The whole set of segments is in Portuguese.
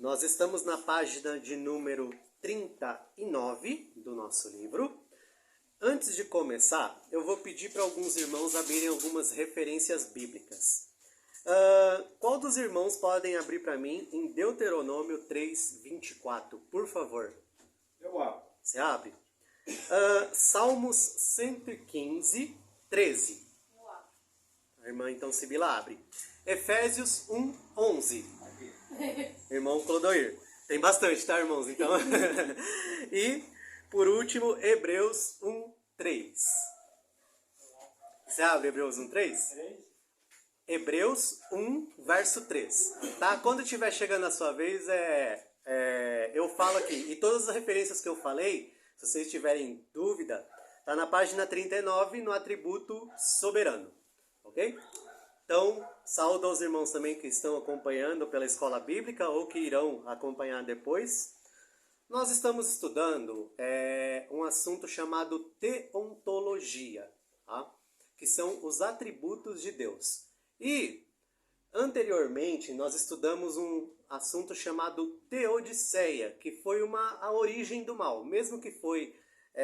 Nós estamos na página de número 39 do nosso livro. Antes de começar, eu vou pedir para alguns irmãos abrirem algumas referências bíblicas. Qual dos irmãos podem abrir para mim em Deuteronômio 3:24, por favor? Eu abro. Você abre? Salmos 115, 13. Eu abro. A irmã então Sibila abre. Efésios 1:11. Irmão Clodoir. Tem bastante, tá, irmãos? Então. E, por último, Hebreus 1:3. Você abre Hebreus 1:3? Hebreus 1, verso 3. Tá? Quando estiver chegando a sua vez, eu falo aqui. E todas as referências que eu falei, se vocês tiverem dúvida, tá na página 39, no atributo soberano. Ok? Então, saúdo aos irmãos também que estão acompanhando pela escola bíblica ou que irão acompanhar depois. Nós estamos estudando um assunto chamado teontologia, tá? Que são os atributos de Deus. E, anteriormente, nós estudamos um assunto chamado teodiceia, que foi a origem do mal. Mesmo que foi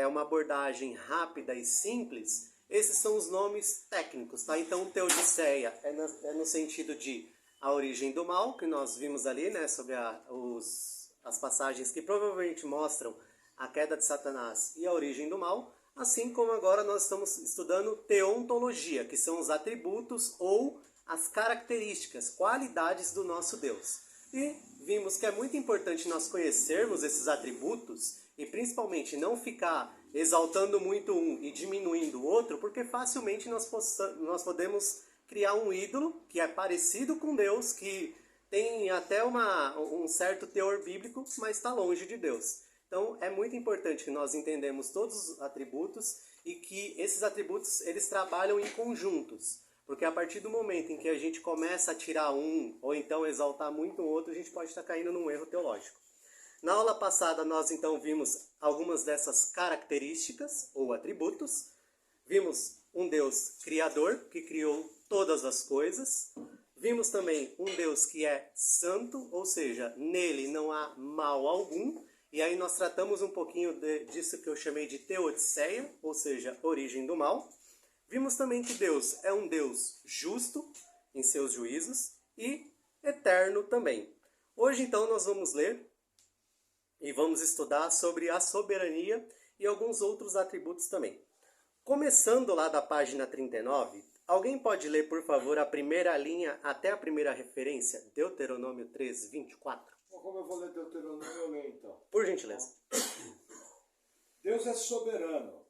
uma abordagem rápida e simples, esses são os nomes técnicos, tá? Então, teodiceia é no sentido de a origem do mal, que nós vimos ali, né? Sobre as passagens que provavelmente mostram a queda de Satanás e a origem do mal. Assim como agora nós estamos estudando teontologia, que são os atributos ou as características, qualidades do nosso Deus. E vimos que é muito importante nós conhecermos esses atributos e principalmente não ficar exaltando muito um e diminuindo o outro, porque facilmente nós podemos criar um ídolo que é parecido com Deus, que tem até um certo teor bíblico, mas está longe de Deus. Então é muito importante que nós entendamos todos os atributos e que esses atributos eles trabalham em conjuntos. Porque a partir do momento em que a gente começa a tirar um ou então exaltar muito o outro, a gente pode estar caindo num erro teológico. Na aula passada nós então vimos algumas dessas características ou atributos. Vimos um Deus criador que criou todas as coisas. Vimos também um Deus que é santo, ou seja, nele não há mal algum. E aí nós tratamos um pouquinho disso que eu chamei de teodiceia, ou seja, origem do mal. Vimos também que Deus é um Deus justo em seus juízos e eterno também. Hoje então nós vamos ler e vamos estudar sobre a soberania e alguns outros atributos também. Começando lá da página 39, alguém pode ler, por favor, a primeira linha até a primeira referência, Deuteronômio 3:24? Como eu vou ler Deuteronômio, eu leio então. Por gentileza. Deus é soberano.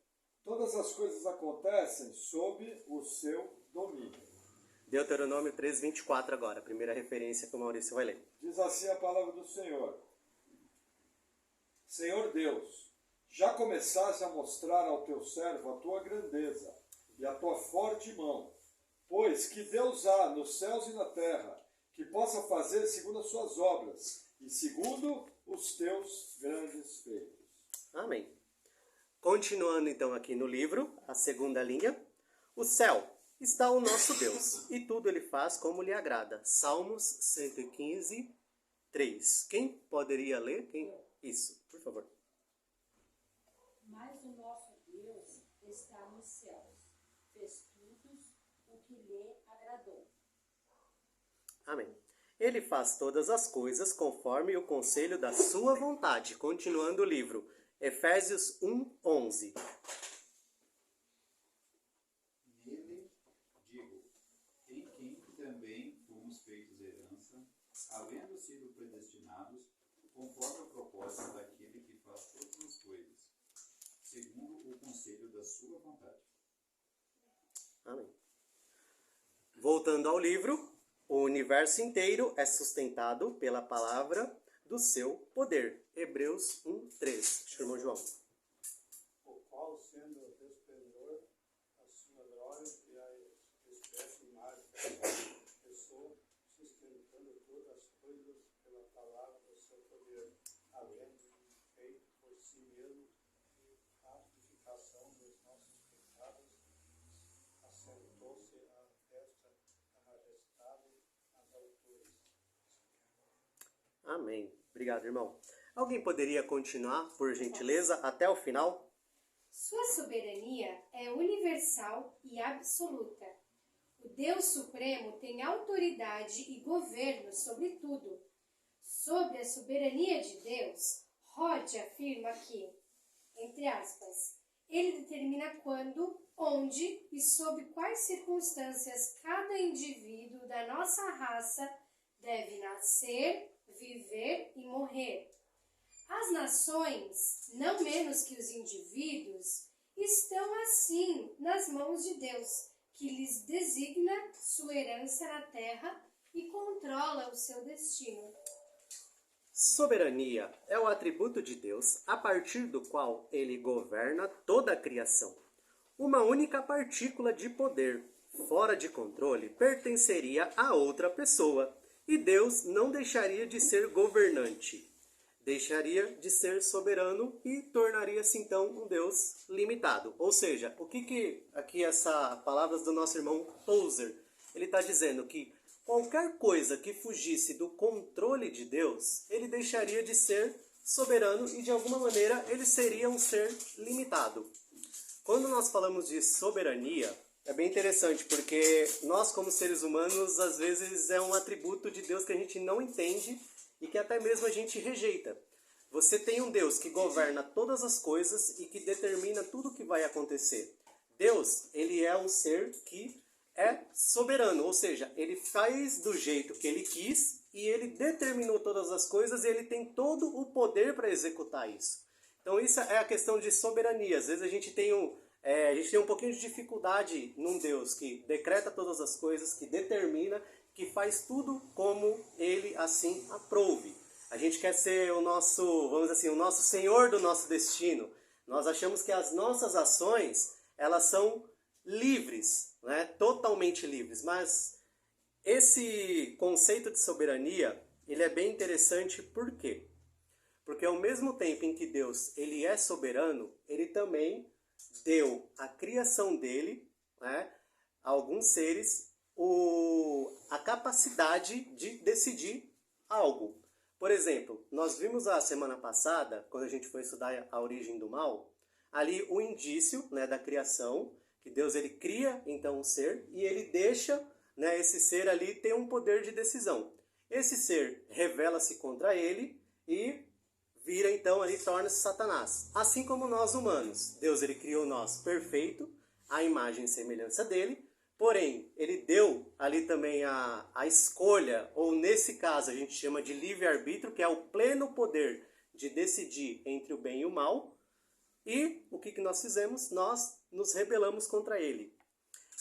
Todas as coisas acontecem sob o seu domínio. Deuteronômio 3:24 agora, a primeira referência que o Maurício vai ler. Diz assim a palavra do Senhor. Senhor Deus, já começaste a mostrar ao teu servo a tua grandeza e a tua forte mão, pois que Deus há nos céus e na terra, que possa fazer segundo as suas obras e segundo os teus grandes feitos. Amém. Continuando então aqui no livro, a segunda linha. O céu está o nosso Deus, e tudo ele faz como lhe agrada. Salmos 115, 3. Quem poderia ler? Isso, por favor. Mas o nosso Deus está nos céus, fez tudo o que lhe agradou. Amém. Ele faz todas as coisas conforme o conselho da sua vontade. Continuando o livro, Efésios 1:11. Nele, digo, em quem também fomos feitos herança, havendo sido predestinados, conforme o propósito daquele que faz todas as coisas, segundo o conselho da sua vontade. Amém. Voltando ao livro, o universo inteiro é sustentado pela palavra do seu poder. Hebreus 1:3. Irmão João. O qual, sendo despenhor a sua glória e a espécie mais pessoa, sustentando todas as coisas pela palavra do seu poder, havendo feito por si mesmo a purificação dos nossos pecados, assentou-se à destra da majestade nas alturas. Amém. Obrigado, irmão. Alguém poderia continuar, por gentileza, até o final? Sua soberania é universal e absoluta. O Deus Supremo tem autoridade e governo sobre tudo. Sobre a soberania de Deus, Rod afirma que, entre aspas, ele determina quando, onde e sob quais circunstâncias cada indivíduo da nossa raça deve nascer, viver e morrer. As nações, não menos que os indivíduos, estão assim nas mãos de Deus, que lhes designa sua herança na terra e controla o seu destino. Soberania é o atributo de Deus a partir do qual ele governa toda a criação. Uma única partícula de poder, fora de controle, pertenceria a outra pessoa, e Deus não deixaria de ser governante. Deixaria de ser soberano e tornaria-se então um Deus limitado. Ou seja, o que aqui essa palavras do nosso irmão Tozer, ele está dizendo que qualquer coisa que fugisse do controle de Deus, ele deixaria de ser soberano e de alguma maneira ele seria um ser limitado. Quando nós falamos de soberania, é bem interessante porque nós como seres humanos às vezes é um atributo de Deus que a gente não entende e que até mesmo a gente rejeita. Você tem um Deus que governa todas as coisas e que determina tudo o que vai acontecer. Deus, ele é um ser que é soberano, ou seja, ele faz do jeito que ele quis e ele determinou todas as coisas e ele tem todo o poder para executar isso. Então isso é a questão de soberania. Às vezes a gente tem um pouquinho de dificuldade num Deus que decreta todas as coisas, que determina, que faz tudo como ele assim aprouve. A gente quer ser o nosso, vamos dizer assim, o nosso senhor do nosso destino. Nós achamos que as nossas ações, elas são livres, né? Totalmente livres. Mas esse conceito de soberania, ele é bem interessante, por quê? Porque ao mesmo tempo em que Deus ele é soberano, ele também deu a criação dele, né, a alguns seres, a capacidade de decidir algo. Por exemplo, nós vimos a semana passada, quando a gente foi estudar a origem do mal, ali o indício, né, da criação, que Deus ele cria então um ser e ele deixa, né, esse ser ali ter um poder de decisão. Esse ser revela-se contra ele e vira então ali, torna-se Satanás. Assim como nós humanos, Deus ele criou nós perfeito, a imagem e semelhança dele, porém ele deu ali também a escolha, ou nesse caso a gente chama de livre-arbítrio, que é o pleno poder de decidir entre o bem e o mal. E o que nós fizemos? Nós nos rebelamos contra ele.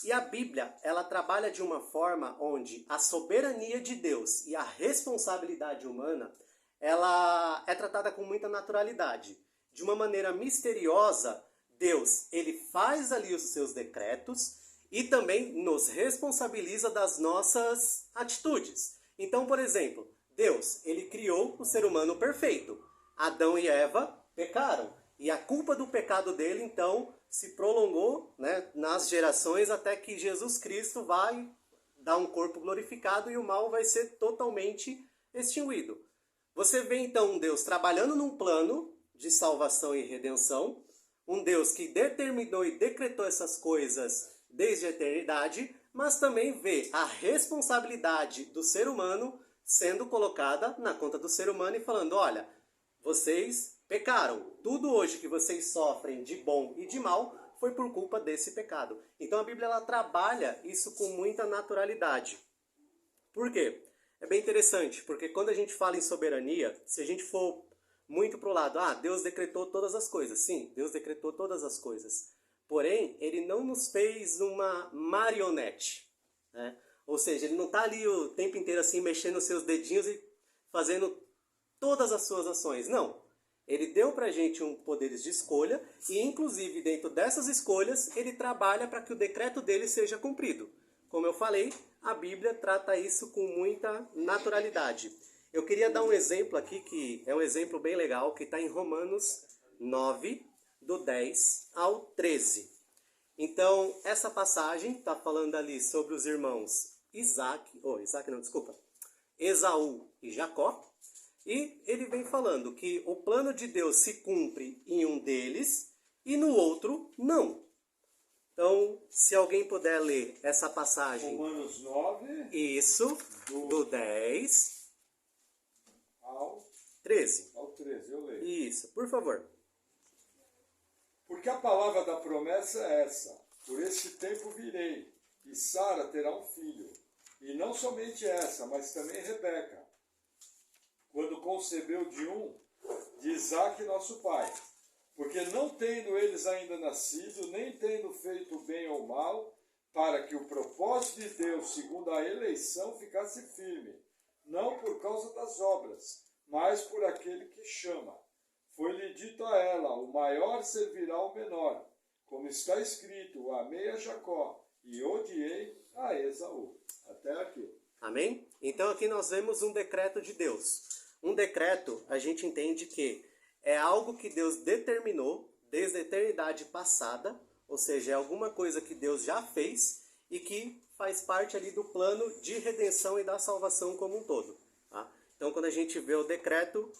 E a Bíblia, ela trabalha de uma forma onde a soberania de Deus e a responsabilidade humana, ela é tratada com muita naturalidade. De uma maneira misteriosa, Deus, ele faz ali os seus decretos e também nos responsabiliza das nossas atitudes. Então, por exemplo, Deus, ele criou o ser humano perfeito. Adão e Eva pecaram. E a culpa do pecado dele, então, se prolongou, né, nas gerações até que Jesus Cristo vai dar um corpo glorificado e o mal vai ser totalmente extinguido. Você vê então um Deus trabalhando num plano de salvação e redenção, um Deus que determinou e decretou essas coisas desde a eternidade, mas também vê a responsabilidade do ser humano sendo colocada na conta do ser humano e falando, olha, vocês pecaram, tudo hoje que vocês sofrem de bom e de mal foi por culpa desse pecado. Então a Bíblia ela trabalha isso com muita naturalidade. Por quê? É bem interessante, porque quando a gente fala em soberania, se a gente for muito para o lado, Deus decretou todas as coisas. Sim, Deus decretou todas as coisas. Porém, ele não nos fez uma marionete, né? Ou seja, ele não está ali o tempo inteiro assim, mexendo os seus dedinhos e fazendo todas as suas ações. Não. Ele deu para a gente poderes de escolha e, inclusive, dentro dessas escolhas, ele trabalha para que o decreto dele seja cumprido. Como eu falei, a Bíblia trata isso com muita naturalidade. Eu queria dar um exemplo aqui, que é um exemplo bem legal, que está em Romanos 9, do 10 ao 13. Então, essa passagem está falando ali sobre os irmãos Esaú e Jacó. E ele vem falando que o plano de Deus se cumpre em um deles e no outro não. Então, se alguém puder ler essa passagem. Romanos 9, Isso, do 10 ao 13. 13, eu leio. Isso, por favor. Porque a palavra da promessa é essa: por este tempo virei, e Sara terá um filho. E não somente essa, mas também Rebeca, quando concebeu de Isaque nosso pai. Porque não tendo eles ainda nascido, nem tendo feito bem ou mal, para que o propósito de Deus, segundo a eleição, ficasse firme, não por causa das obras, mas por aquele que chama. Foi-lhe dito a ela: o maior servirá ao menor, como está escrito: amei a Jacó e odiei a Esaú. Até aqui. Amém? Então aqui nós vemos um decreto de Deus. Um decreto, a gente entende que é algo que Deus determinou desde a eternidade passada, ou seja, é alguma coisa que Deus já fez e que faz parte ali do plano de redenção e da salvação como um todo. Tá? Então quando a gente vê o decreto,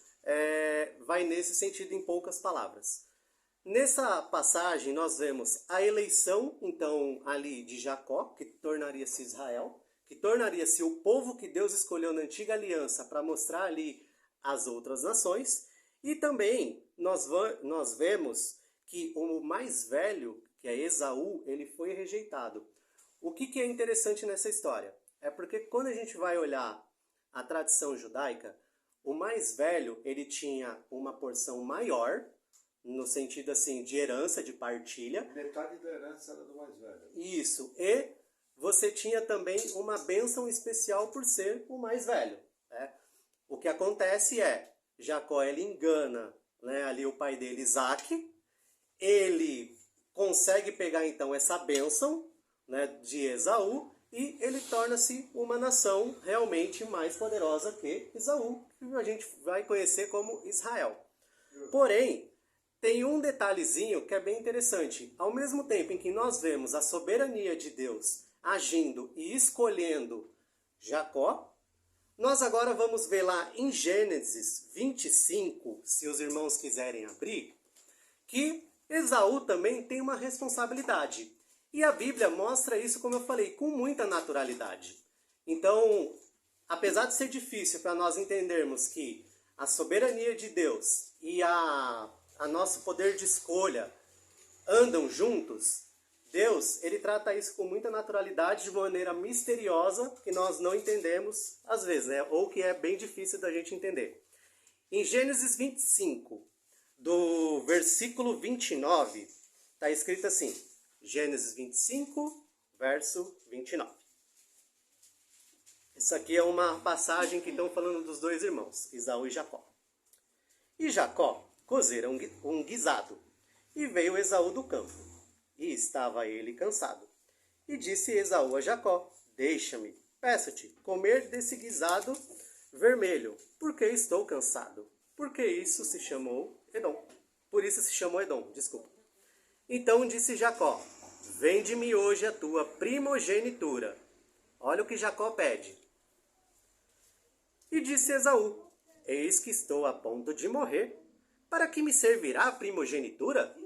vai nesse sentido em poucas palavras. Nessa passagem nós vemos a eleição, então, ali de Jacó, que tornaria-se Israel, que tornaria-se o povo que Deus escolheu na antiga aliança para mostrar ali as outras nações. E também nós vemos que o mais velho, que é Esaú, ele foi rejeitado. O que é interessante nessa história? É porque quando a gente vai olhar a tradição judaica, o mais velho ele tinha uma porção maior, no sentido assim de herança, de partilha. Metade da herança era do mais velho. Isso. E você tinha também uma bênção especial por ser o mais velho. Né? O que acontece é, Jacó ele engana, né, ali o pai dele, Isaque. Ele consegue pegar então essa bênção, né, de Esaú e ele torna-se uma nação realmente mais poderosa que Esaú, que a gente vai conhecer como Israel. Porém, tem um detalhezinho que é bem interessante. Ao mesmo tempo em que nós vemos a soberania de Deus agindo e escolhendo Jacó, nós agora vamos ver lá em Gênesis 25, se os irmãos quiserem abrir, que Esaú também tem uma responsabilidade. E a Bíblia mostra isso, como eu falei, com muita naturalidade. Então, apesar de ser difícil para nós entendermos que a soberania de Deus e a nosso poder de escolha andam juntos, Deus, ele trata isso com muita naturalidade, de maneira misteriosa, que nós não entendemos às vezes, né? Ou que é bem difícil da gente entender. Em Gênesis 25, do versículo 29, está escrito assim, Gênesis 25, verso 29. Isso aqui é uma passagem que estão falando dos dois irmãos, Esaú e Jacó. E Jacó cozera um guisado, e veio Esaú do campo, e estava ele cansado. E disse Esaú a Jacó: deixa-me, peço-te, comer desse guisado vermelho, porque estou cansado. Porque isso se chamou Edom. Por isso se chamou Edom, desculpa. Então disse Jacó: vende-me hoje a tua primogenitura. Olha o que Jacó pede. E disse Esaú: eis que estou a ponto de morrer, para que me servirá a primogenitura?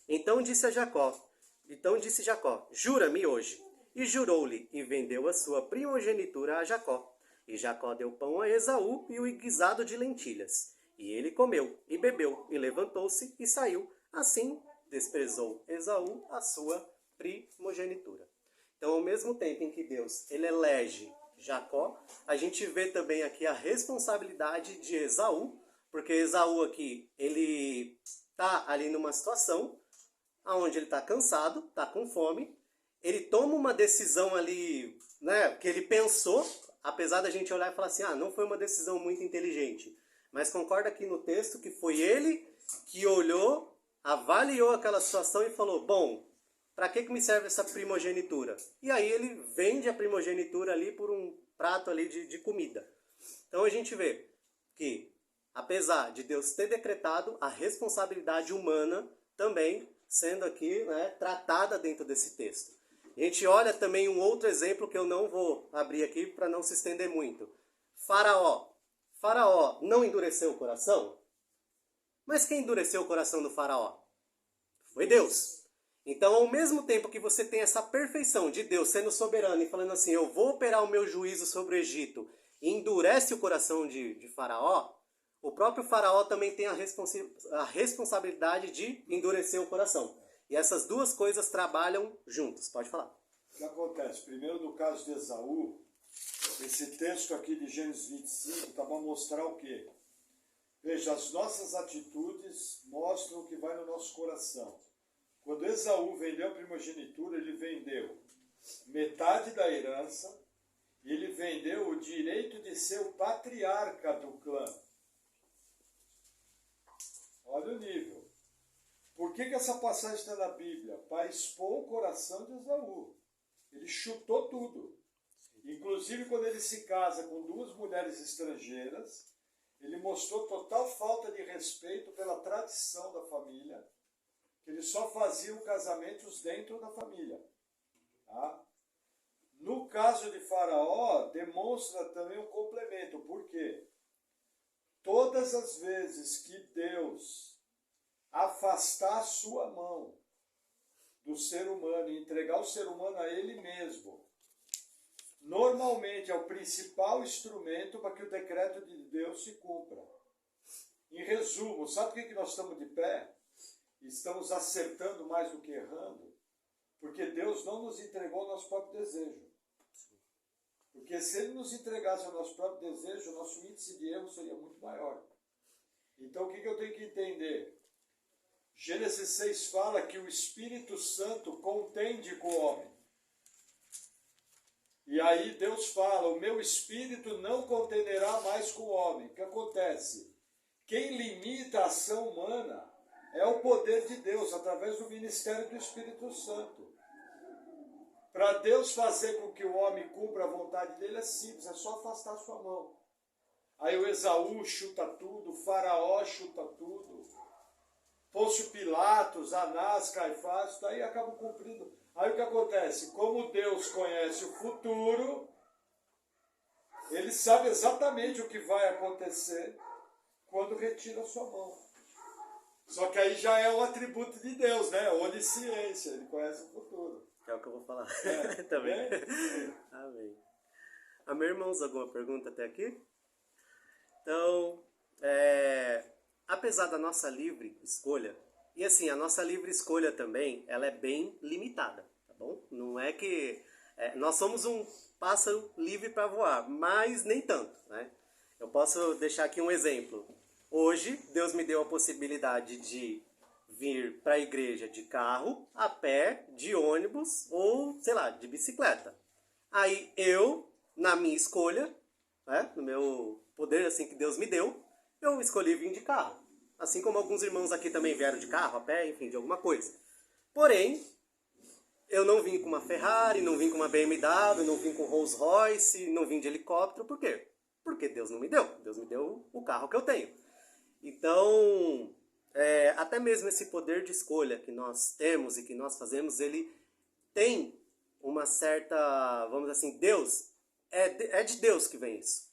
Então disse Jacó, jura-me hoje. E jurou-lhe, e vendeu a sua primogenitura a Jacó. E Jacó deu pão a Esaú e o guisado de lentilhas. E ele comeu, e bebeu, e levantou-se, e saiu. Assim desprezou Esaú a sua primogenitura. Então, ao mesmo tempo em que Deus ele elege Jacó, a gente vê também aqui a responsabilidade de Esaú, porque Esaú aqui, ele está ali numa situação onde ele está cansado, está com fome, ele toma uma decisão ali, né, que ele pensou, apesar da gente olhar e falar assim, não foi uma decisão muito inteligente, mas concorda aqui no texto que foi ele que olhou, avaliou aquela situação e falou, bom, para que me serve essa primogenitura? E aí ele vende a primogenitura ali por um prato ali de comida. Então a gente vê que, apesar de Deus ter decretado, a responsabilidade humana também sendo aqui, né, tratada dentro desse texto. A gente olha também um outro exemplo que eu não vou abrir aqui para não se estender muito. Faraó. Faraó não endureceu o coração? Mas quem endureceu o coração do faraó? Foi Deus. Então, ao mesmo tempo que você tem essa perfeição de Deus sendo soberano e falando assim, eu vou operar o meu juízo sobre o Egito, e endurece o coração de Faraó, o próprio Faraó também tem a responsabilidade de endurecer o coração. E essas duas coisas trabalham juntas. Pode falar. O que acontece? Primeiro, no caso de Esaú, esse texto aqui de Gênesis 25 está para mostrar o quê? Veja, as nossas atitudes mostram o que vai no nosso coração. Quando Esaú vendeu a primogenitura, ele vendeu metade da herança e ele vendeu o direito de ser o patriarca do clã. Olha o nível. Por que essa passagem está na Bíblia? Para expor o coração de Esaú. Ele chutou tudo. Inclusive, quando ele se casa com duas mulheres estrangeiras, ele mostrou total falta de respeito pela tradição da família, que eles só faziam casamentos dentro da família. Tá? No caso de Faraó, demonstra também um complemento. Por quê? Todas as vezes que Deus afastar a sua mão do ser humano e entregar o ser humano a ele mesmo, normalmente é o principal instrumento para que o decreto de Deus se cumpra. Em resumo, sabe por que nós estamos de pé? Estamos acertando mais do que errando? Porque Deus não nos entregou ao nosso próprio desejo. Porque se Ele nos entregasse ao nosso próprio desejo, o nosso índice de erro seria muito maior. Então o que eu tenho que entender? Gênesis 6 fala que o Espírito Santo contende com o homem. E aí Deus fala, o meu Espírito não contenderá mais com o homem. O que acontece? Quem limita a ação humana é o poder de Deus, através do ministério do Espírito Santo. Para Deus fazer com que o homem cumpra a vontade dele é simples, é só afastar a sua mão. Aí o Esaú chuta tudo, o Faraó chuta tudo, Pôncio Pilatos, Anás, Caifás, daí acabam cumprindo. Aí o que acontece? Como Deus conhece o futuro, Ele sabe exatamente o que vai acontecer quando retira a sua mão. Só que aí já é um atributo de Deus, né? Onisciência, Ele conhece o futuro. É o que eu vou falar É, também. bem? Amém. Amém, irmãos? Alguma pergunta até aqui? Então, apesar da nossa livre escolha, e assim, a nossa livre escolha também, ela é bem limitada, tá bom? Não é que... nós somos um pássaro livre para voar, mas nem tanto, né? Eu posso deixar aqui um exemplo. Hoje, Deus me deu a possibilidade de vir para a igreja de carro, a pé, de ônibus ou, sei lá, de bicicleta. Aí eu, na minha escolha, né, no meu poder assim que Deus me deu, eu escolhi vir de carro. Assim como alguns irmãos aqui também vieram de carro, a pé, enfim, de alguma coisa. Porém, eu não vim com uma Ferrari, não vim com uma BMW, não vim com Rolls Royce, não vim de helicóptero. Por quê? Porque Deus não me deu. Deus me deu o carro que eu tenho. Então, até mesmo esse poder de escolha que nós temos e que nós fazemos, ele tem uma certa, vamos dizer assim, Deus, é de Deus que vem isso.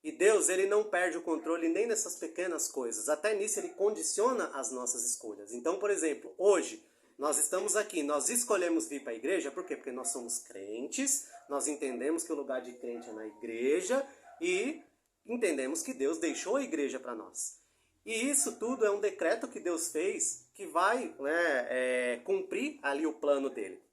E Deus, ele não perde o controle nem nessas pequenas coisas. Até nisso ele condiciona as nossas escolhas. Então, por exemplo, hoje nós estamos aqui, nós escolhemos vir para a igreja, por quê? Porque nós somos crentes, nós entendemos que o lugar de crente é na igreja e entendemos que Deus deixou a igreja para nós. E isso tudo é um decreto que Deus fez que vai cumprir ali o plano dele.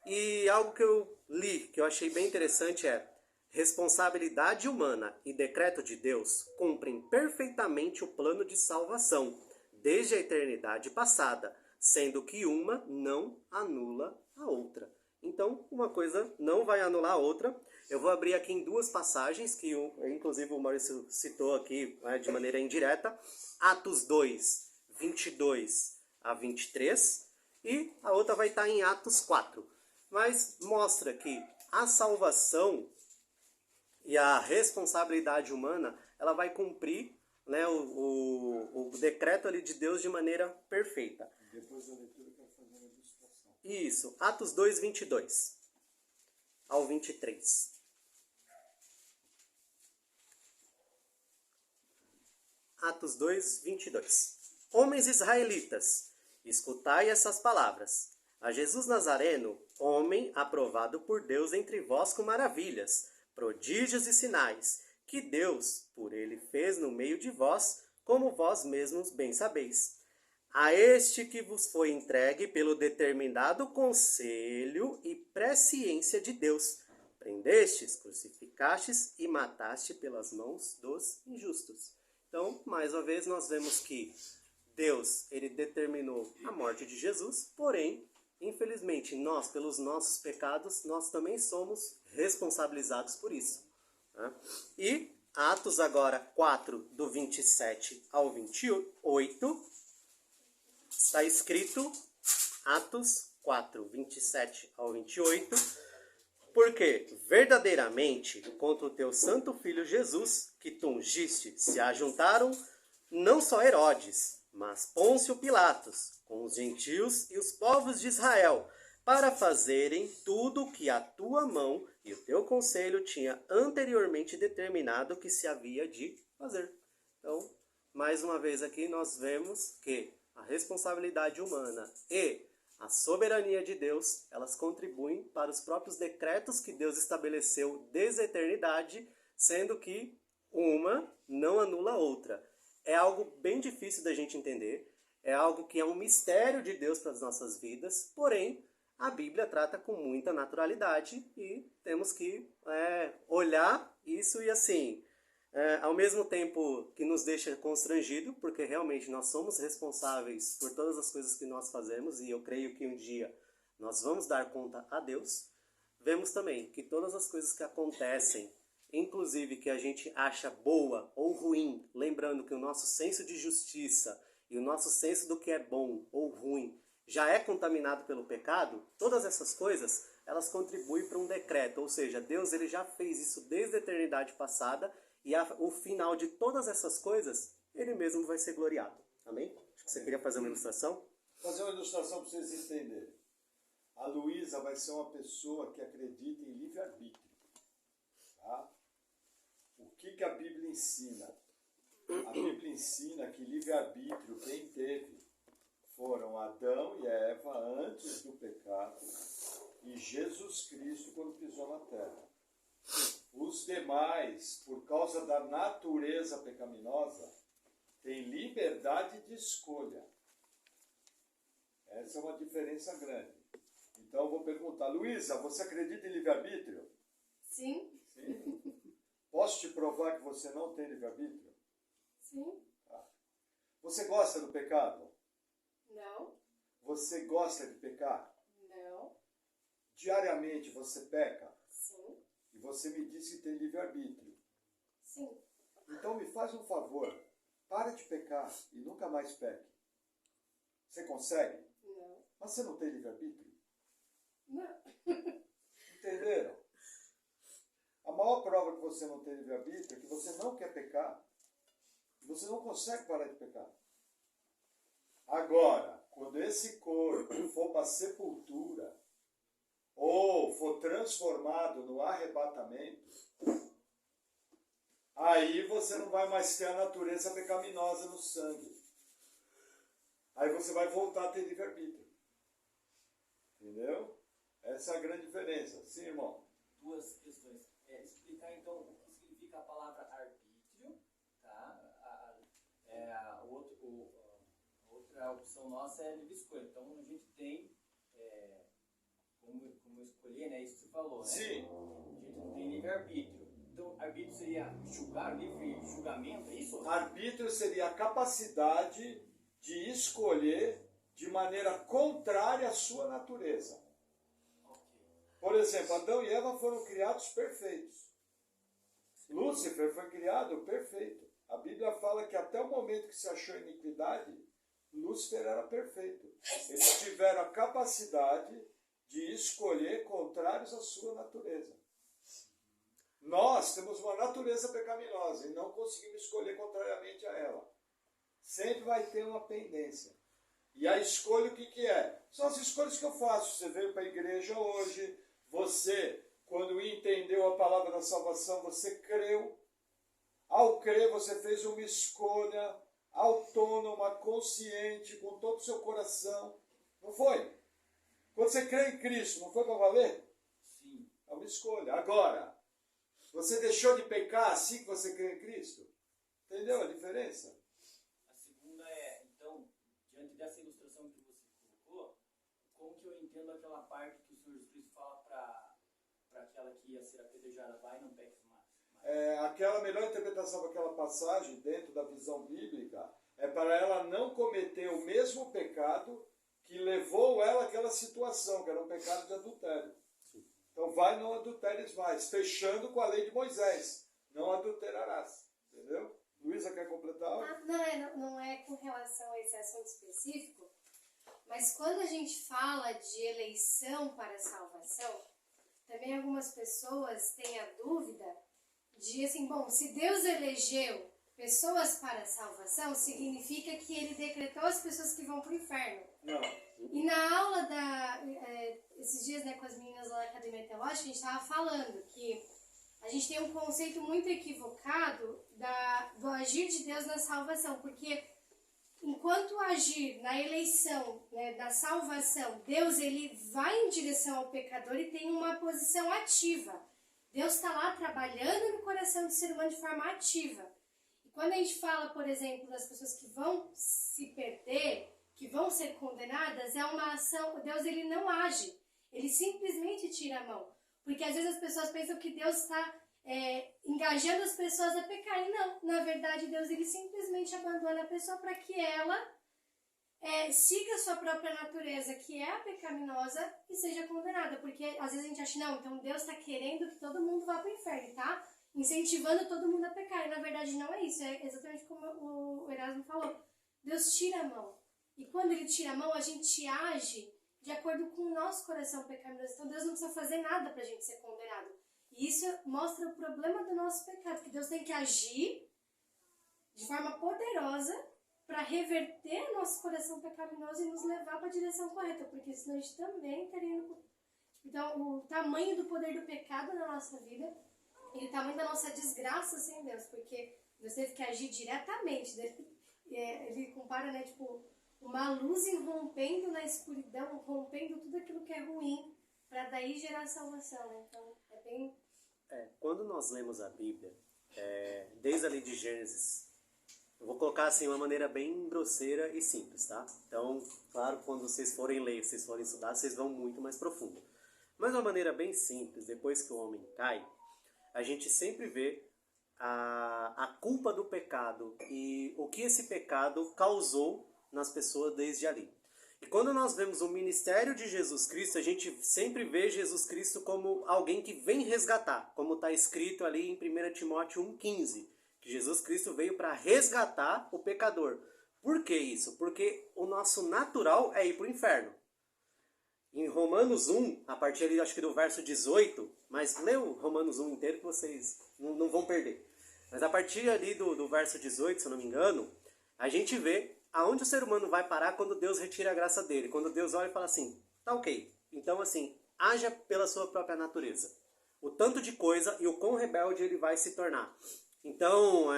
E algo que eu li, que eu achei bem interessante é: responsabilidade humana e decreto de Deus cumprem perfeitamente o plano de salvação, desde a eternidade passada, sendo que uma não anula a outra. Então, uma coisa não vai anular a outra. Eu vou abrir aqui em duas passagens, que inclusive o Maurício citou aqui de maneira indireta. Atos 2, 22 a 23. E a outra vai estar em Atos 4. Mas mostra que a salvação e a responsabilidade humana, ela vai cumprir, né, o decreto ali de Deus de maneira perfeita. Depois da leitura eu quero fazer uma ilustração. Isso, Atos 2, 22 ao 23. Atos 2, 22. Homens israelitas, escutai essas palavras. A Jesus Nazareno, homem aprovado por Deus entre vós com maravilhas, prodígios e sinais, que Deus por ele fez no meio de vós, como vós mesmos bem sabeis. A este que vos foi entregue pelo determinado conselho e presciência de Deus, prendestes, crucificastes e mataste pelas mãos dos injustos. Então, mais uma vez, nós vemos que Deus, ele determinou a morte de Jesus, porém, infelizmente, nós, pelos nossos pecados, nós também somos responsabilizados por isso. Né? E Atos agora 4, do 27 ao 28, está escrito, Atos 4, 27 ao 28, porque verdadeiramente contra o teu santo filho Jesus, que tu ungiste, se ajuntaram não só Herodes, mas Pôncio Pilatos, com os gentios e os povos de Israel, para fazerem tudo o que a tua mão e o teu conselho tinha anteriormente determinado que se havia de fazer. Então, mais uma vez aqui nós vemos que a responsabilidade humana e a soberania de Deus, elas contribuem para os próprios decretos que Deus estabeleceu desde a eternidade, sendo que uma não anula a outra. É algo bem difícil da gente entender, é algo que é um mistério de Deus para as nossas vidas, porém, a Bíblia trata com muita naturalidade e temos que olhar isso e assim, ao mesmo tempo que nos deixa constrangido, porque realmente nós somos responsáveis por todas as coisas que nós fazemos e eu creio que um dia nós vamos dar conta a Deus, vemos também que todas as coisas que acontecem, inclusive que a gente acha boa ou ruim, lembrando que o nosso senso de justiça e o nosso senso do que é bom ou ruim já é contaminado pelo pecado, todas essas coisas, elas contribuem para um decreto, ou seja, Deus ele já fez isso desde a eternidade passada e o final de todas essas coisas, ele mesmo vai ser gloriado. Amém? Acho que você queria fazer uma ilustração? Vou fazer uma ilustração para vocês entenderem. A Luísa vai ser uma pessoa que acredita em livre-arbítrio. Tá? O que a Bíblia ensina? A Bíblia ensina que livre-arbítrio quem teve foram Adão e Eva antes do pecado e Jesus Cristo quando pisou na terra. Os demais, por causa da natureza pecaminosa, têm liberdade de escolha. Essa é uma diferença grande. Então eu vou perguntar, Luísa, você acredita em livre-arbítrio? Sim. Sim. Posso te provar que você não tem livre-arbítrio? Sim. Tá. Você gosta do pecado? Não. Você gosta de pecar? Não. Diariamente você peca? Sim. E você me disse que tem livre-arbítrio. Sim. Então me faz um favor, para de pecar e nunca mais peque. Você consegue? Não. Mas você não tem livre-arbítrio? Não. Entenderam? A maior prova que você não tem livre-arbítrio é que você não quer pecar. E você não consegue parar de pecar. Agora, quando esse corpo for para a sepultura, ou for transformado no arrebatamento, aí você não vai mais ter a natureza pecaminosa no sangue. Aí você vai voltar a ter livre-arbítrio. Entendeu? Essa é a grande diferença. Sim, irmão? Duas questões. Explicar então o que significa a palavra arbítrio, tá? A outra opção nossa é livre escolha. Então a gente tem como escolher, né? Isso que você falou, né? Sim. A gente não tem livre-arbítrio. Então, arbítrio seria julgar, livre julgamento, é isso? Arbítrio seria a capacidade de escolher de maneira contrária à sua natureza. Por exemplo, Adão e Eva foram criados perfeitos. Lúcifer foi criado perfeito. A Bíblia fala que até o momento que se achou iniquidade, Lúcifer era perfeito. Eles tiveram a capacidade de escolher contrários à sua natureza. Nós temos uma natureza pecaminosa e não conseguimos escolher contrariamente a ela. Sempre vai ter uma pendência. E a escolha, o que é? São as escolhas que eu faço. Você veio para a igreja hoje, você, quando entendeu a palavra da salvação, você creu. Ao crer, você fez uma escolha autônoma, consciente, com todo o seu coração. Não foi? Quando você crê em Cristo, não foi para valer? Sim. É uma escolha. Agora, você deixou de pecar assim que você crê em Cristo? Entendeu a diferença? A segunda é, então, diante dessa ilustração que você colocou, como que eu entendo aquela parte que o Senhor Jesus Cristo fala para aquela que ia ser apedrejada, vai, não peques mais. Aquela melhor interpretação daquela passagem, dentro da visão bíblica, é para ela não cometer o mesmo pecado que levou ela àquela situação, que era um pecado de adultério. Então vai, não adulteres mais, fechando com a lei de Moisés, não adulterarás. Entendeu? Luísa, quer completar algo? Não é com relação a esse assunto específico, mas quando a gente fala de eleição para a salvação, também algumas pessoas têm a dúvida de assim, bom, se Deus elegeu pessoas para a salvação, significa que ele decretou as pessoas que vão para o inferno. Não. E na aula esses dias, né, com as meninas lá da Academia Teológica, a gente estava falando que a gente tem um conceito muito equivocado do agir de Deus na salvação, porque enquanto agir na eleição, né, da salvação, Deus ele vai em direção ao pecador e tem uma posição ativa. Deus está lá trabalhando no coração do ser humano de forma ativa. E quando a gente fala, por exemplo, das pessoas que vão se perder, que vão ser condenadas, é uma ação, Deus ele não age, ele simplesmente tira a mão. Porque às vezes as pessoas pensam que Deus está engajando as pessoas a pecar. E não, na verdade Deus ele simplesmente abandona a pessoa para que ela siga a sua própria natureza, que é a pecaminosa, e seja condenada. Porque às vezes a gente acha, não, então Deus está querendo que todo mundo vá para o inferno, tá? Incentivando todo mundo a pecar. E na verdade não é isso, é exatamente como o Erasmo falou. Deus tira a mão. E quando ele tira a mão, a gente age de acordo com o nosso coração pecaminoso. Então Deus não precisa fazer nada para a gente ser condenado. E isso mostra o problema do nosso pecado, que Deus tem que agir de forma poderosa para reverter nosso coração pecaminoso e nos levar para a direção correta, porque senão a gente também estaria indo... Então, o tamanho do poder do pecado na nossa vida e o tamanho da nossa desgraça sem Deus, porque Deus teve que agir diretamente. Ele compara, né, tipo, uma luz irrompendo na escuridão, rompendo tudo aquilo que é ruim, para daí gerar salvação, né? Então, é bem... Quando nós lemos a Bíblia, desde ali de Gênesis, eu vou colocar assim uma maneira bem grosseira e simples, tá? Então, claro, quando vocês forem ler, vocês forem estudar, vocês vão muito mais profundo. Mas de uma maneira bem simples, depois que o homem cai, a gente sempre vê a culpa do pecado e o que esse pecado causou nas pessoas desde ali. E quando nós vemos o ministério de Jesus Cristo, a gente sempre vê Jesus Cristo como alguém que vem resgatar, como está escrito ali em 1 Timóteo 1,15, que Jesus Cristo veio para resgatar o pecador. Por que isso? Porque o nosso natural é ir para o inferno. Em Romanos 1, a partir ali, acho que do verso 18, mas lê o Romanos 1 inteiro que vocês não vão perder. Mas a partir ali do verso 18, se eu não me engano, a gente vê aonde o ser humano vai parar quando Deus retira a graça dele. Quando Deus olha e fala assim, tá ok. Então assim, haja pela sua própria natureza. O tanto de coisa e o quão rebelde ele vai se tornar. Então,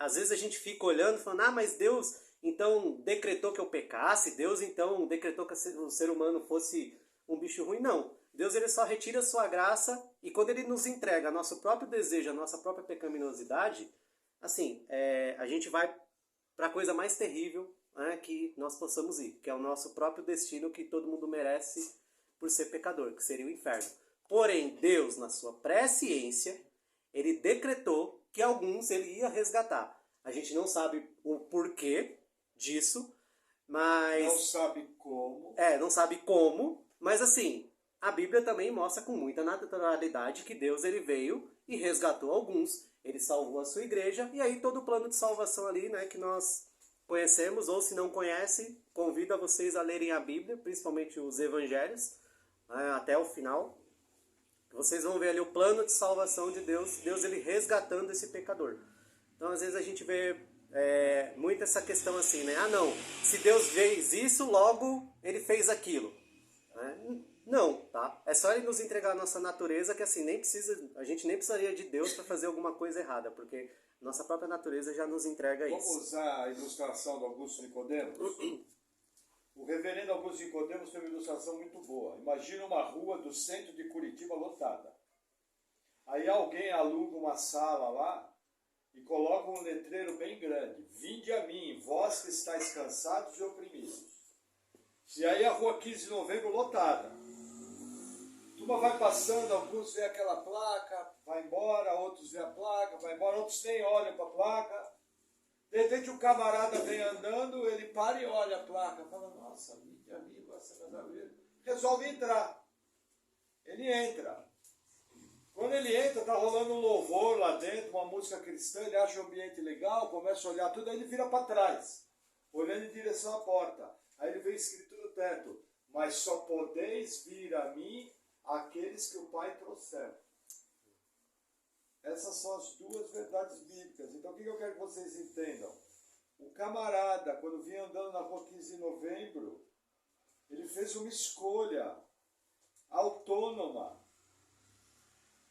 às vezes a gente fica olhando e falando, mas Deus então decretou que eu pecasse, Deus então decretou que o ser humano fosse um bicho ruim. Não. Deus ele só retira a sua graça e quando ele nos entrega nosso próprio desejo, a nossa própria pecaminosidade, assim, a gente vai para a coisa mais terrível, né, que nós possamos ir, que é o nosso próprio destino que todo mundo merece por ser pecador, que seria o inferno. Porém, Deus, na sua presciência, ele decretou que alguns ele ia resgatar. A gente não sabe o porquê disso, mas... Não sabe como. Não sabe como, mas assim, a Bíblia também mostra com muita naturalidade que Deus ele veio e resgatou alguns. Ele salvou a sua igreja, e aí todo o plano de salvação ali, né, que nós conhecemos, ou se não conhecem, convido a vocês a lerem a Bíblia, principalmente os evangelhos, né, até o final. Vocês vão ver ali o plano de salvação de Deus, Deus ele resgatando esse pecador. Então às vezes a gente vê muito essa questão assim, né? Não, se Deus fez isso, logo ele fez aquilo. Né? Não, tá? É só ele nos entregar a nossa natureza que assim, a gente nem precisaria de Deus para fazer alguma coisa errada, porque Nossa própria natureza já nos entrega Vamos isso. usar a ilustração do Augusto Nicodemos? O reverendo Augusto Nicodemos tem uma ilustração muito boa. Imagina uma rua do centro de Curitiba lotada. Aí alguém aluga uma sala lá e coloca um letreiro bem grande. Vinde a mim, vós que estáis cansados e oprimidos. E aí a rua 15 de novembro lotada. A turma vai passando, alguns vê aquela placa, vai embora, outros vê a placa, vai embora, outros nem olham para a placa. De repente o camarada vem andando, ele para e olha a placa, fala, nossa, vinde a mim, vós que estáis oprimidos. Resolve entrar. Ele entra. Quando ele entra, está rolando um louvor lá dentro, uma música cristã, ele acha o ambiente legal, começa a olhar tudo, aí ele vira para trás, olhando em direção à porta. Aí ele vê escrito no teto, mas só podeis vir a mim aqueles que o Pai trouxer. Essas são as duas verdades bíblicas. Então o que eu quero que vocês entendam? O camarada, quando vinha andando na rua 15 de novembro, ele fez uma escolha autônoma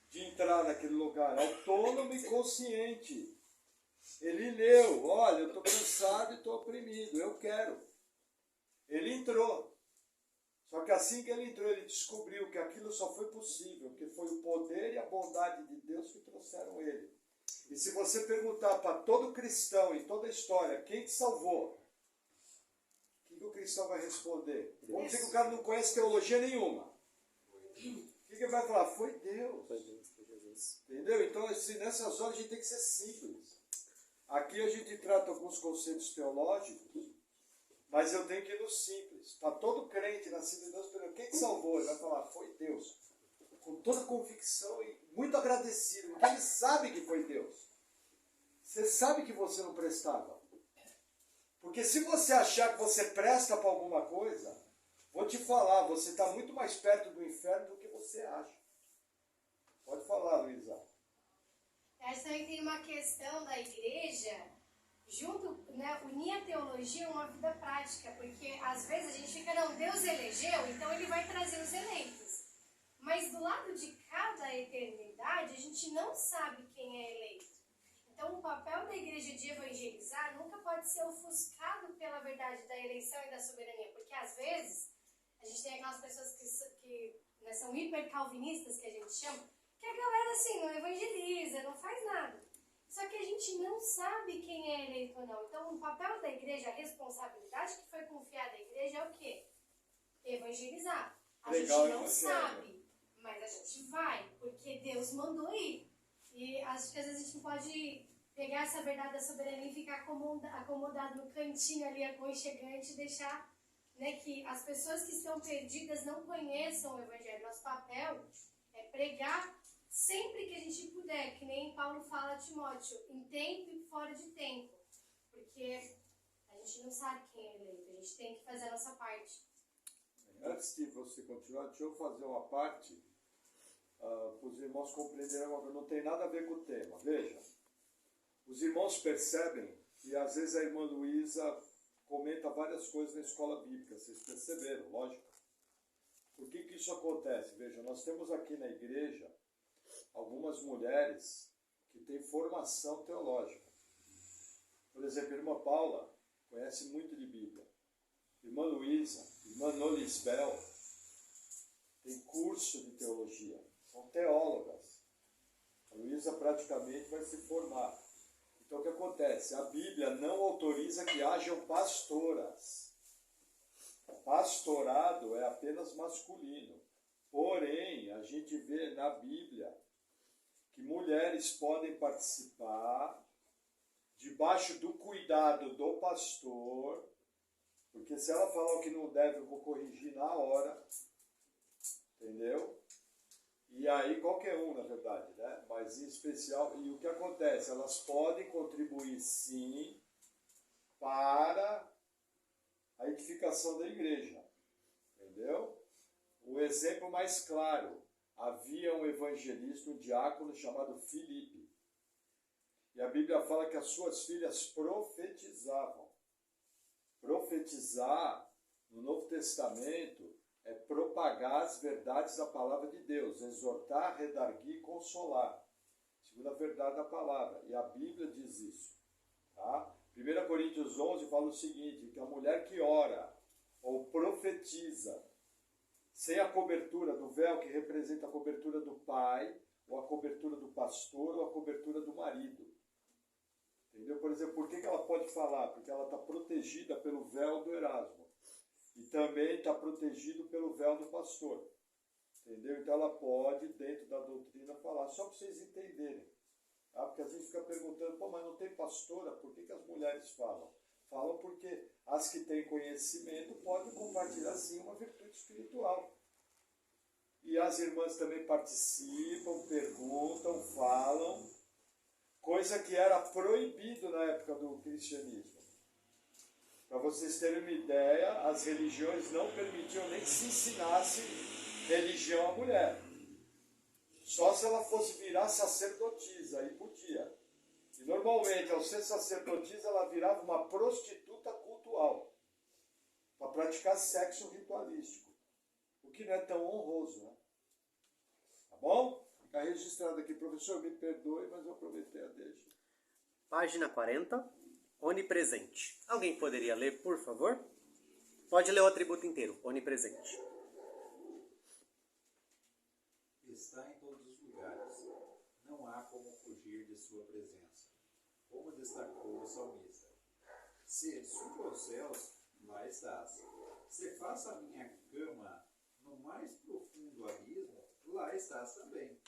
de entrar naquele lugar, autônomo e consciente. Ele leu, olha, eu estou cansado e estou oprimido, eu quero. Ele entrou. Só que assim que ele entrou, ele descobriu que aquilo só foi possível, que foi o poder e a bondade de Deus que trouxeram ele. E se você perguntar para todo cristão em toda a história, quem te salvou? O que o cristão vai responder? Vamos dizer que o cara não conhece teologia nenhuma. O que ele vai falar? Foi Deus. Foi Deus, foi Jesus. Entendeu? Então, assim, nessas horas a gente tem que ser simples. Aqui a gente trata alguns conceitos teológicos, mas eu tenho que ir no simples. Para todo crente nascido de Deus, quem que salvou? Ele vai falar, foi Deus. Com toda convicção e muito agradecido, porque ele sabe que foi Deus. Você sabe que você não prestava. Porque se você achar que você presta para alguma coisa, vou te falar, você está muito mais perto do inferno do que você acha. Pode falar, Luísa. Essa aí tem uma questão da igreja, junto, né, unir a teologia a uma vida prática, porque às vezes a gente fica, não, Deus elegeu, então ele vai trazer os eleitos. Mas do lado de cada eternidade, a gente não sabe quem é eleito. Então o papel da igreja de evangelizar nunca pode ser ofuscado pela verdade da eleição e da soberania, porque às vezes a gente tem aquelas pessoas que né, são hipercalvinistas, que a gente chama, que a galera assim não evangeliza, não faz nada. Só que a gente não sabe quem é eleito ou não. Então o papel da igreja, a responsabilidade que foi confiada à igreja é o quê? Evangelizar. A Legal, gente não sabe, mas a gente vai, porque Deus mandou ir. E acho que às vezes a gente pode pegar essa verdade da soberania e ficar acomodado no cantinho ali aconchegante e deixar, né, que as pessoas que estão perdidas não conheçam o Evangelho. Nosso papel é pregar sempre que a gente puder, que nem Paulo fala a Timóteo, em tempo e fora de tempo. Porque a gente não sabe quem é eleito, a gente tem que fazer a nossa parte. Antes de você continuar, deixa eu fazer uma parte para os irmãos compreenderem uma coisa. Não tem nada a ver com o tema. Veja, os irmãos percebem que às vezes a irmã Luísa comenta várias coisas na escola bíblica. Vocês perceberam, lógico. Por que isso acontece? Veja, nós temos aqui na igreja algumas mulheres que têm formação teológica. Por exemplo, a irmã Paula conhece muito de Bíblia. Irmã Luísa, irmã Nolisbel, tem curso de teologia. São teólogas. A Luísa praticamente vai se formar. Então o que acontece? A Bíblia não autoriza que hajam pastoras. Pastorado é apenas masculino. Porém, a gente vê na Bíblia que mulheres podem participar debaixo do cuidado do pastor, porque se ela falar o que não deve, eu vou corrigir na hora, entendeu? E aí qualquer um, na verdade, né? Mas em especial, e o que acontece? Elas podem contribuir sim para a edificação da igreja, entendeu? O exemplo mais claro, havia um evangelista, um diácono chamado Filipe. E a Bíblia fala que as suas filhas profetizavam. Profetizar, no Novo Testamento, é propagar as verdades da palavra de Deus, exortar, redarguir e consolar. Se segundo a verdade da palavra. E a Bíblia diz isso. Tá? 1 Coríntios 11 fala o seguinte, que a mulher que ora ou profetiza sem a cobertura do véu, que representa a cobertura do pai, ou a cobertura do pastor, ou a cobertura do marido. Entendeu? Por exemplo, por que ela pode falar? Porque ela está protegida pelo véu do Erasmo. E também está protegido pelo véu do pastor. Entendeu? Então ela pode, dentro da doutrina, falar, só para vocês entenderem. Tá? Porque às vezes fica perguntando, pô, mas não tem pastora, por que as mulheres falam? Falam porque as que têm conhecimento podem compartilhar, sim, uma virtude espiritual. E as irmãs também participam, perguntam, falam, coisa que era proibido na época do cristianismo. Para vocês terem uma ideia, as religiões não permitiam nem que se ensinasse religião à mulher. Só se ela fosse virar sacerdotisa, aí podia. E normalmente, ao ser sacerdotisa, ela virava uma prostituta cultual, para praticar sexo ritualístico, o que não é tão honroso, né? Tá bom? Fica registrado aqui, professor, me perdoe, mas eu aproveitei a deixa. Página 40, onipresente. Alguém poderia ler, por favor? Pode ler o atributo inteiro, onipresente. Está em todos os lugares. Não há como fugir de sua presença. Como destacou o salmista. Se subo aos céus, lá estás. Se faço a minha cama no mais profundo abismo, lá estás também.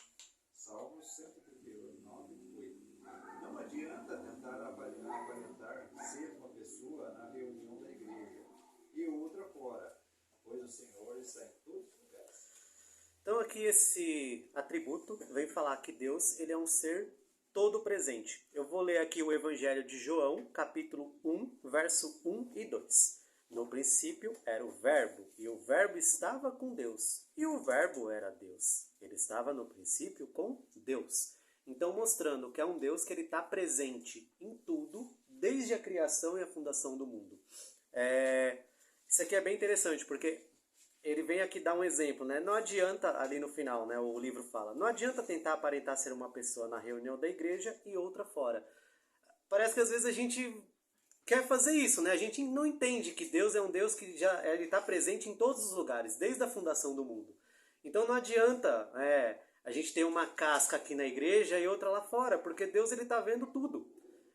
Salmo 139, 8. Não adianta tentar aparentar ser uma pessoa na reunião da igreja e outra fora, pois o Senhor está em todos os lugares. Então aqui esse atributo vem falar que Deus ele é um ser todo presente. Eu vou ler aqui o Evangelho de João, capítulo 1, verso 1 e 2. No princípio era o Verbo, e o Verbo estava com Deus, e o Verbo era Deus. Ele estava no princípio com Deus. Então mostrando que é um Deus que ele está presente em tudo, desde a criação e a fundação do mundo. Isso aqui é bem interessante, porque ele vem aqui dar um exemplo, né? Não adianta, ali no final, né, o livro fala, não adianta tentar aparentar ser uma pessoa na reunião da igreja e outra fora. Parece que às vezes a gente quer fazer isso, né? A gente não entende que Deus é um Deus que já está presente em todos os lugares, desde a fundação do mundo. Então não adianta a gente ter uma casca aqui na igreja e outra lá fora, porque Deus está vendo tudo.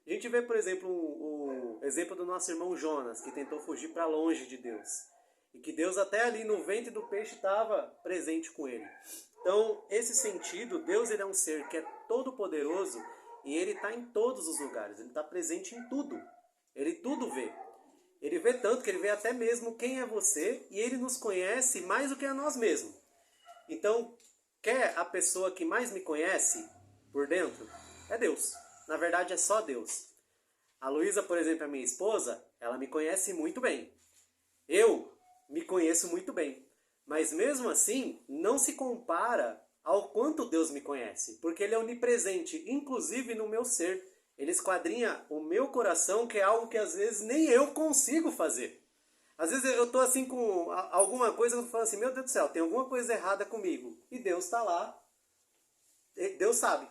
A gente vê, por exemplo, o exemplo do nosso irmão Jonas, que tentou fugir para longe de Deus. E que Deus até ali no ventre do peixe estava presente com ele. Então, esse sentido, Deus ele é um ser que é todo poderoso e ele está em todos os lugares. Ele está presente em tudo. Ele tudo vê. Ele vê tanto que ele vê até mesmo quem é você e ele nos conhece mais do que a nós mesmos. Então, quer a pessoa que mais me conhece por dentro? É Deus. Na verdade, é só Deus. A Luísa, por exemplo, a minha esposa, ela me conhece muito bem. Eu me conheço muito bem. Mas mesmo assim, não se compara ao quanto Deus me conhece. Porque Ele é onipresente, inclusive no meu ser. Ele esquadrinha o meu coração, que é algo que às vezes nem eu consigo fazer. Às vezes eu estou assim com alguma coisa, eu falo assim, meu Deus do céu, tem alguma coisa errada comigo. E Deus está lá. Deus sabe.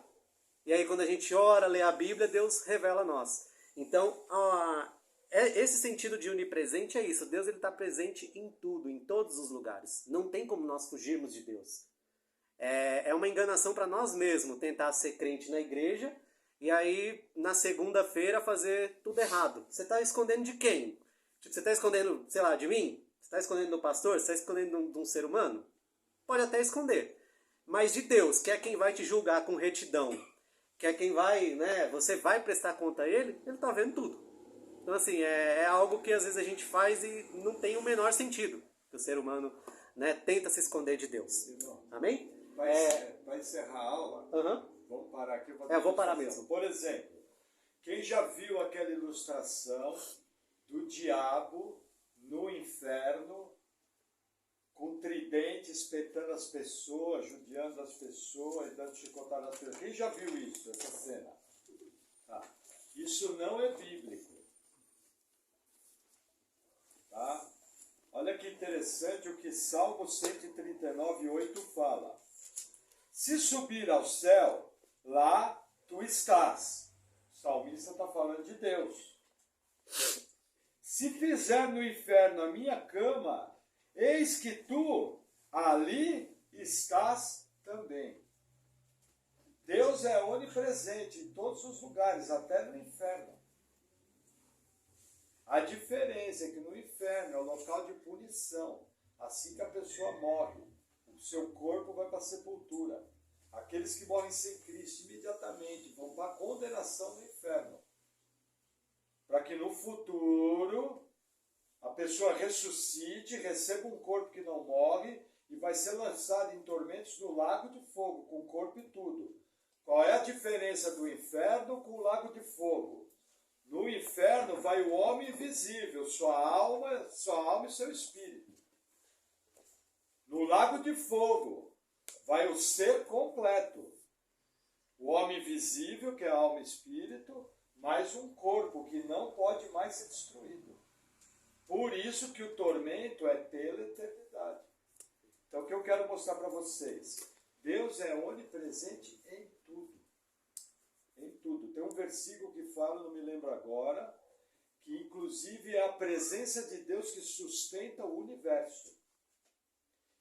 E aí quando a gente ora, lê a Bíblia, Deus revela a nós. Então, esse sentido de onipresente é isso. Deus está presente em tudo, em todos os lugares. Não tem como nós fugirmos de Deus. É uma enganação para nós mesmos tentar ser crente na igreja e aí na segunda-feira fazer tudo errado. Você está escondendo de quem? Você está escondendo, sei lá, de mim? Você está escondendo do pastor? Você está escondendo de um ser humano? Pode até esconder. Mas de Deus, que é quem vai te julgar com retidão, que é quem vai, né? Você vai prestar conta a Ele está vendo tudo. Então, assim, é algo que às vezes a gente faz e não tem o menor sentido. Que o ser humano, né, tenta se esconder de Deus. Amém? Vai encerrar a aula? Vamos parar aqui. Eu vou parar mesmo. Por exemplo, quem já viu aquela ilustração do diabo no inferno, com tridente espetando as pessoas, judiando as pessoas e dando chicotada nas pessoas? Quem já viu isso, essa cena? Tá. Isso não é bíblico. Tá? Olha que interessante o que Salmo 139, 8 fala. Se subir ao céu, lá tu estás. O salmista está falando de Deus. Se fizer no inferno a minha cama, eis que tu ali estás também. Deus é onipresente em todos os lugares, até no inferno. A diferença é que no inferno é o local de punição. Assim que a pessoa morre, o seu corpo vai para a sepultura. Aqueles que morrem sem Cristo imediatamente vão para a condenação no inferno. Para que no futuro a pessoa ressuscite, receba um corpo que não morre e vai ser lançado em tormentos no lago de fogo, com o corpo e tudo. Qual é a diferença do inferno com o lago de fogo? No inferno vai o homem invisível, sua alma e seu espírito. No lago de fogo vai o ser completo. O homem invisível, que é alma e espírito, mais um corpo que não pode mais ser destruído. Por isso que o tormento é pela eternidade. Então o que eu quero mostrar para vocês? Deus é onipresente em tudo. Em tudo. Tem um versículo que fala, não me lembro agora, que inclusive é a presença de Deus que sustenta o universo.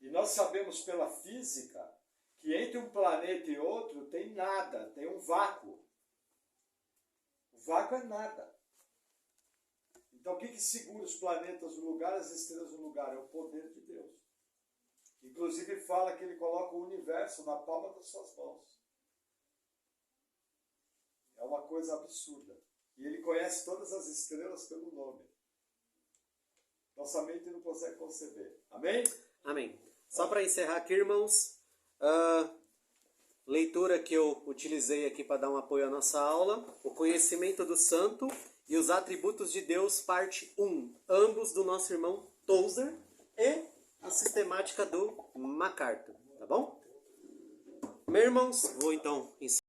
E nós sabemos pela física que entre um planeta e outro tem nada, tem um vácuo. O vácuo é nada. Então o que segura os planetas no lugar, as estrelas no lugar? É o poder de Deus. Inclusive fala que ele coloca o universo na palma das suas mãos. É uma coisa absurda. E ele conhece todas as estrelas pelo nome. Nossa mente não consegue conceber. Amém? Amém. Só para encerrar aqui, irmãos, leitura que eu utilizei aqui para dar um apoio à nossa aula, o conhecimento do santo e os atributos de Deus, parte 1, ambos do nosso irmão Tozer, e a sistemática do MacArthur, tá bom? Meus irmãos, vou então encerrar.